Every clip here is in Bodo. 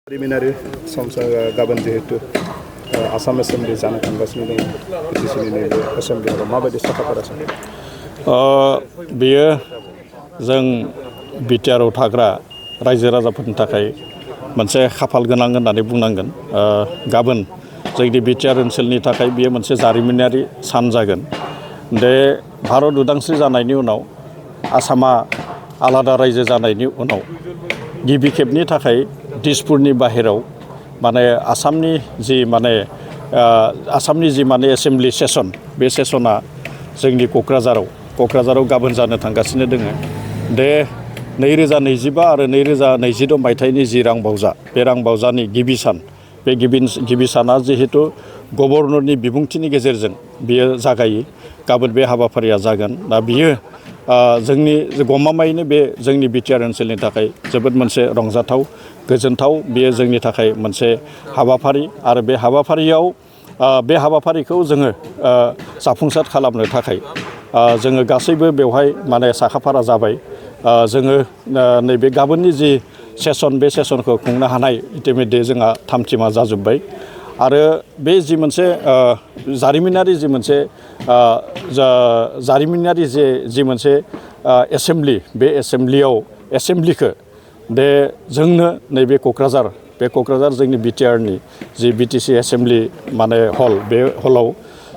प्रिलिमिनारि गाबोन जिहेतु आसाम एसेम्बलि जानो थांगासिनो दङ बिटिसिनि नैबे एसेम्बलियाव माबायदि साखाफारासो बेयो जों बिटिआरआव थाग्रा रायजो राजाफोरनि थाखाय मोनसे खाफाल गोनां होननानै बुंनांगोन। गाबोन जोंनि बिटिआर ओनसोलनि थाखाय बेयो मोनसे जारिमिनारि सान जागोन। भारत उदांस्रि जानायनि उनाव आसामा आलादा रायजो जानायनि उनाव गिबि खेबनि थाखाय दिसपुरनि बाहेराव आसामनि जि एसेम्बलि सेसन बे सेसना जोंनि क'क्राझाराव गाबोन जानो थांगासिनो दोङो। 2025 आरो 2026 मायथाइनि जि रांबावजा बे रांबावजानि गिबि सान बे गिबि साना जिहेतु गभर्नरनि बिबुंथिनि गेजेरजों बियो जागायो। गाबोन बे हाबाफारिया जागोन। दा बियो जोंनि गमामायैनो बे जोंनि बिटिआर ओनसोलनि थाखाय जोबोद मोनसे रंजाथाव गोजोनथाव बेयो जोंनि थाखाय मोनसे हाबाफारि आरो बे हाबाफारिखौ जोङो जाफुंसार खालामनो थाखाय जोङो गासैबो बेवहाय साखाफारा जाबाय। जोङो नैबे गाबोननि जि सेसन बे सेसनखौ खुंनो हानाय इतिमध्य जोंहा थामथिमा जाजोब्बाय आरो बे जि मोनसे जारिमिनारि मोनसे एसेम्बलि बे एसेम्ब्लिखौ जोंनो नैबे क'क्राझार जोंनि बिटिआरनि जि बिटिसि एसेम्बलि हल बे हलाव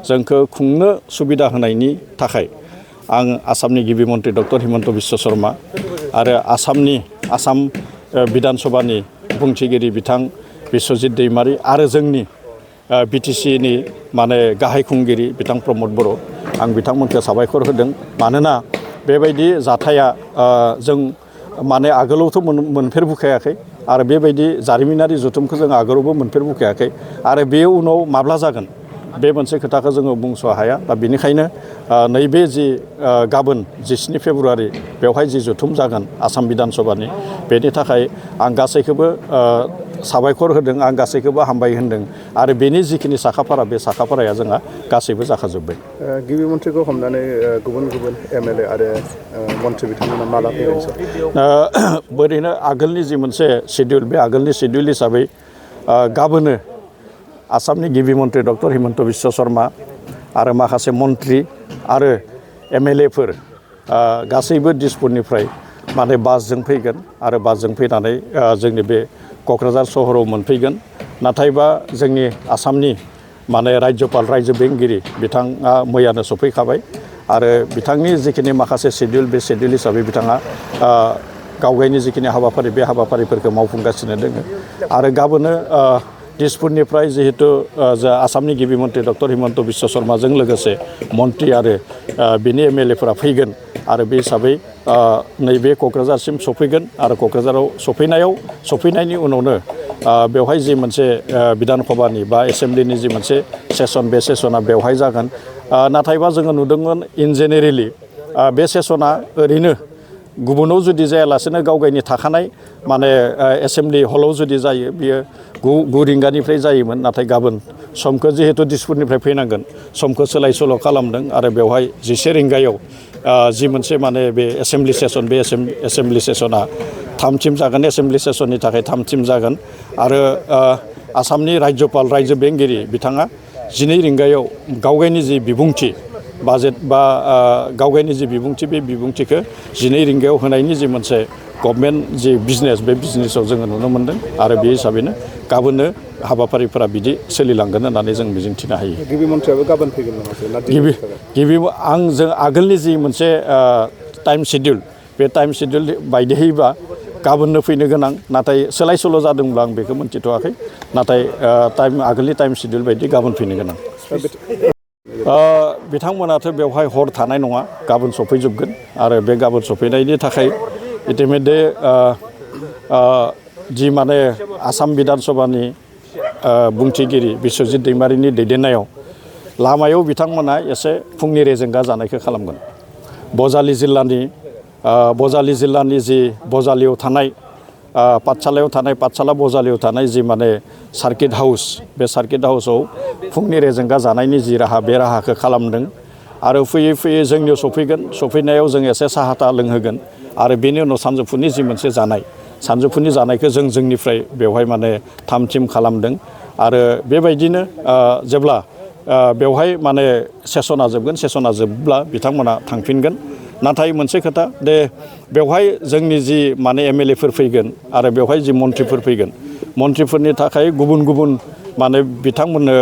जोंखौ खुंनो सुबिदा होनायनि थाखाय आं आसामनि गिबि मन्त्रि डक्टर हिमन्त बिश्व शर्मा आरो आसाम बिधान सभानि बुंथिगिरि बिथां बिश्वजित दैमारी आरो जोंनि बिटिसिनि गाहाय खुंगिरि बिथां प्रमद बर' आं बिथांमोनखौ साबायखर होदों। मानोना बेबायदि जाथाया जों आगोलावथ' मोनफेरबोखायाखै आरो बेबायदि जारिमिनारि जथुमखौ जों आगोलावबो मोनफेरबोखायाखै आरो बे उनाव माब्ला जागोन बे मोनसे खोथाखौ जोङो बुंस' हाया। दा बेनिखायनो नैबे जि गाबोन 17 फेब्रुवारि बेवहाय जि जथुम जागोन आसाम बिधान सभानि बेनि थाखाय आं गासैखौबो साबायखर होदों। आं गासैखौबो हामबाय होनदों आरो बेनि जिखिनि साखाफारा बे साखाफाराया जोंहा गासैबो जाखाजोब्बाय। गिबि मन्थ्रिखौ हमनानै गुबुन एमएलए आरो मन्थ्रि बिथांमोना माला फैगोन? ओरैनो आगोलनि जि मोनसे सिडिउल बे आगोलनि सिडिउल हिसाबै गाबोनो आसामनि गिबि मन्त्रि डक्टर हिमन्त बिश्व शर्मा आरो माखासे मन्त्रि आरो एमएलएफोर गासैबो दिसपुरनिफ्राय बासजों फैगोन आरो बासजों फैनानै जोंनि बे क'क्राझार सहराव मोनफैगोन। नाथायबा जोंनि आसामनि राज्यपाल रायजो बेंगिरि बिथाङा मैयानो सफैखाबाय आरो बिथांनि जिखिनि माखासे सिडिउल बे सिडिउल हिसाबै बिथाङा गावगायनि जिखिनि हाबाफारि बे हाबाफारिफोरखौ मावफुंगासिनो दोङो आरो गाबोनो दिसपुरनिफ्राय जिहेतु आसामनि गिबि मन्त्रि डक्टर हिमन्त बिश्व शर्माजों लोगोसे मन्त्रि आरो बिनि एमएलएफोरा फैगोन आरो बे हिसाबै नैबे क'क्राझारसिम सफैगोन आरो क'क्राझाराव सफैनायनि उनावनो बेवहाय जि मोनसे बिधान सभानि बा एसेम्ब्लिनि जि मोनसे सेसन बे सेसना बेवहाय जागोन। नाथायबा जोङो नुदोंमोन इन जेनेरेलि बे सेसना ओरैनो गुबुनाव जुदि जायालासेनो गावगायनि थाखानाय एसेम्ब्लि हलाव जुदि जायो बियो 9 रिंगानिफ्राय जायोमोन। नाथाय गाबोन समखौ जिहेतु दिसपुरनिफ्राय फैनांगोन समखौ सोलाय सोल' खालामदों आरो बेवहाय 11 रिंगायाव जि मोनसे बे एसेम्ब्लि सेसन बे एसेम्ब्लि सेसना थामथिम जागोन। एसेम्ब्लि सेसननि थाखाय थामथिम जागोन आरो आसामनि राज्यपाल रायजो बेंगिरि बिथाङा 12 रिंगायाव गावगायनि जि बिबुंथि बाजेट बा गावगायनि जि बिबुंथि बे बिबुंथिखौ 12 रिंगायाव होनायनि जि मोनसे गभर्नमेन्ट जि बिजनेस बे बिजनेसाव जोङो नुनो मोन्दों आरो बे हिसाबैनो गाबोननो हाबाफारिफोरा बिदि सोलिलांगोन होननानै जों मिजिंथिनो हायो। गिबि मन्थ्रियाबो गाबोन फैगोन नामा? जों आगोलनि जि मोनसे टाइम सिडिउल बे टाइम सिडिउल बायदियैबा गाबोननो फैनो गोनां, नाथाय सोलाय सोल' जादोंब्ला आं बेखौ मोनथिथ'वाखै। नाथाय आगोलनि टाइम सिडिउल बायदि गाबोन फैनो गोनां। बिथांमोनाथ' बेवहाय हर थानाय नङा, गाबोन सफैजोबगोन आरो बे गाबोन सफैनायनि थाखाय इतिमध्य जि आसाम बिधान सभानि बुंथिगिरि बिश्वजित दैमारीनि दैदेननायाव लामायाव बिथांमोना एसे फुंनि रेजेंगा जानायखौ खालामगोन। बजालि जिल्लानि जि बजालियाव थानाय पाठसाला बजालियाव थानाय जि सार्किट हाउस बे सार्किट हाउसाव फुंनि रेजेंगा जानायनि जि राहा बे राहाखौ खालामदों आरो फैयै फैयै जोंनियाव सफैगोन। सफैनायाव जों एसे साहा लोंहोगोन आरो बेनि उनाव सानजौफुनि जि मोनसे जानाय सानजौफुनि जानायखौ जोंनिफ्राय बेवहाय माने थाम थिम खालामदों आरो बेबायदिनो जेब्ला बेवहाय माने सेसना जोबब्ला बिथांमोना थांफिनगोन नाथाय मोनसे खोथा दे बेवहाय जोंनि जि माने एमएलएफोर फैगोन आरो बेवहाय जि मन्थ्रिफोर फैगोन मन्थ्रिफोरनि थाखाय गुबुन माने बिथांमोननो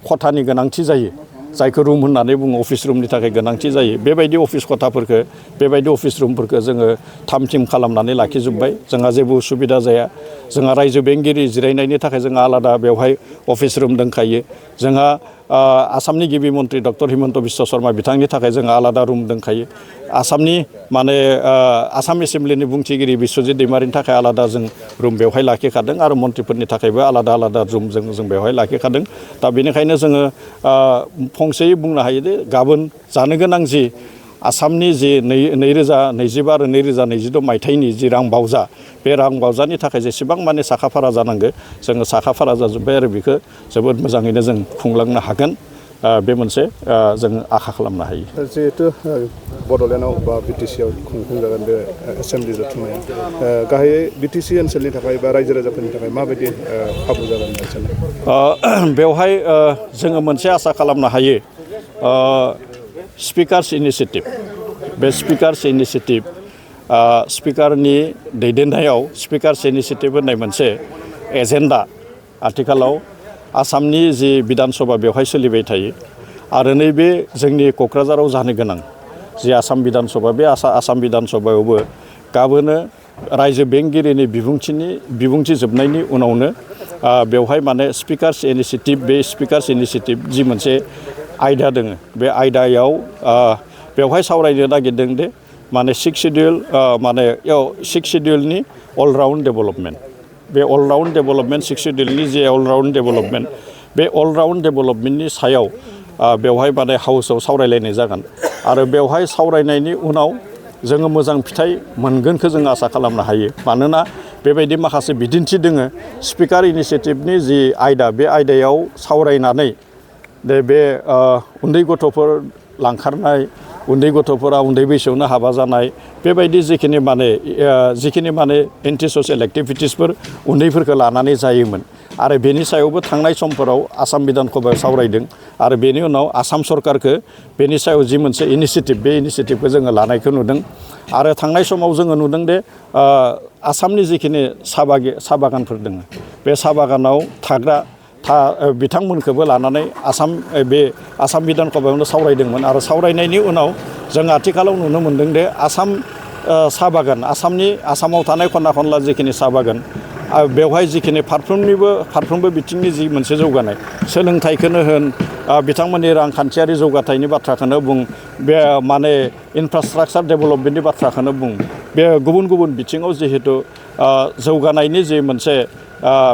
खथानि गोनांथि जायो जायखौ रुम होननानै बुङो अफिस रुमनि थाखाय गोनांथि जायो बेबायदि अफिस खथाफोरखौ बेबायदि अफिस रुमफोरखौ जोङो थाम थिम खालामनानै लाखिजोब्बाय जोंहा जेबो उसुबिदा जाया जोंहा रायजो बेंगिरि जिरायनायनि थाखाय जोंहा आलादा बेवहाय अफिस रुम दंखायो जोंहा आसामनि गिबि मन्थ्रि डक्टर हिमन्त बिश्व शर्मा बिथांनि थाखाय जोंहा आलादा रुम दंखायो आसामनि माने आसाम एसेम्ब्लिनि बुंथिगिरि बिश्वजित दैमारिनि थाखाय आलादा जों रुम बेवहाय लाखिखादों आरो मन्थ्रिफोरनि थाखायबो आलादा रुम जों बेवहाय लाखिखादों दा बेनिखायनो जोङो फंसेयै बुंनो हायो दे गाबोन जानो गोनां जि आसामनि जि 2025 आरो 2026 मायथाइनि जि रां बावजा बे रां बावजानि थाखाय जेसेबां माने साखाफारा जानांगौ जोङो साखाफारा जाजोब्बाय आरो बेखौ जोबोद मोजाङैनो जों खुंलांनो हागोन बे मोनसे जों आखा खालामनो हायो जिहेतु बड'लेण्डआव बा बिटिसिआव खुंफुंजागोन बे एसेम्ब्लि जथुम्माया गाहायै बिटिसि ओनसोलनि थाखाय बा रायजो राजाफोरनि थाखाय माबायदि खाबु जागोन बेवहाय जोङो मोनसे आसा खालामनो हायो स्पिकार्स इनिसियेटिभ बे स्पिकार्स इनिसियेटिभ स्पिकारनि दैदेननायाव स्पिकार्स इनिसियेटिभ होननाय मोनसे एजेन्डा आथिखालाव आसामनि जि बिधान सभा बेवहाय सोलिबाय थायो आरो नैबे जोंनि क'क्राझाराव जानो गोनां जि आसाम बिधान सभा बे आसाम बिधान सभायावबो गाबोनो रायजो बेंगिरिनि बिबुंथि जोबनायनि उनावनो बेवहाय माने स्पिकार्स इनिसियेटिभ जि मोनसे आयदा दोङो बे आयदायाव बेवहाय सावरायनो नागिरदों दे माने सिक्स सिडिउलनि अलराउन्ड डेभेलपमेन्ट बे अलराउन्ड डेभेलपमेन्ट सिक्स सिडिउलनि जे अलराउन्ड डेभेलपमेन्ट बे अलराउन्ड डेभेलपमेन्टनि सायाव बेवहाय माने हाउसआव सावरायलायनाय जागोन आरो बेवहाय सावरायनायनि उनाव जोङो मोजां फिथाइ मोनगोनखौ जों आसा खालामनो हायो मानोना बेबायदि माखासे बिदिन्थि दोङो स्पिकार इनिसियेटिभनि जि आयदा बे आयदायाव सावरायनानै बे उन्दै गथ'फोर लांखारनाय उन्दै गथ'फोरा उन्दै बैसोआवनो हाबा जानाय बेबायदि जिखिनि माने एन्टि ससियेल एक्टिभिटिसफोर उन्दैफोरखौ लानानै जायोमोन आरो बेनि सायावबो थांनाय समफोराव आसाम बिधान सभायाव सावरायदों आरो बेनि उनाव आसाम सरकारखौ बेनि सायाव जि मोनसे इनिसियेटिभ बे इनिसियेटिभखौ जोङो लानायखौ नुदों आरो थांनाय समाव जोङो नुदों दे आसामनि जिखिनि साहा बागानफोर दङ बे साहा बागानाव थाग्रा बिथांमोनखौबो लानानै आसाम बिधान सभायावनो सावरायदोंमोन आरो सावरायनायनि उनाव जों आथिखालाव नुनो मोनदों दे साहा बागान आसामाव थानाय खना खनला जिखिनि साहा बागान बेवहाय जिखिनि फारफ्रोमबो बिथिंनि जि मोनसे जौगानाय सोलोंथाइखौनो होन बिथांमोननि रांखान्थियारि जौगाथायनि बाथ्राखौनो बुं बे माने इनफ्रास्ट्राक्चार डेभेलपमेन्टनि बाथ्राखौनो बुं बे गुबुन बिथिङाव जिहेतु जौगानायनि जि मोनसे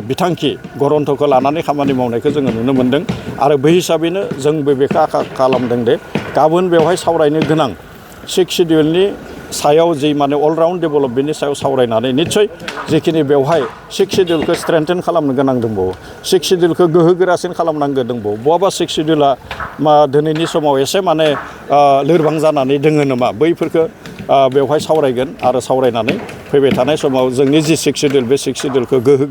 बिथांखि गरन्थ'खौ लानानै खामानि मावनायखौ जोङो नुनो मोन्दों आरो बै हिसाबैनो जोंबो बेखौ आखा खालामदों दे गाबोन बेवहाय सावरायनो गोनां सिक्स सिडिउलनि सायाव जि माने अलराउन्ड डेभेलपमेन्टनि सायाव सावरायनानै निस्सय जिखिनि बेवहाय सिक्स सिडिउलखौ स्ट्रेंथेन खालामनो गोनां दंबावो सिक्स सिडिउलखौ गोहो गोरासिन खालामनांगौ दंबावो बहाबा सिक्स सिडिउला दिनैनि समाव एसे माने लोरबां जानानै दोङो नामा बैफोरखौ बेवहाय सावरायगोन आरो सावरायनानै फैबाय थानाय समाव जोंनि जि सिक्स सिडिउल बे सिक्स सिडिउलखौ गोहो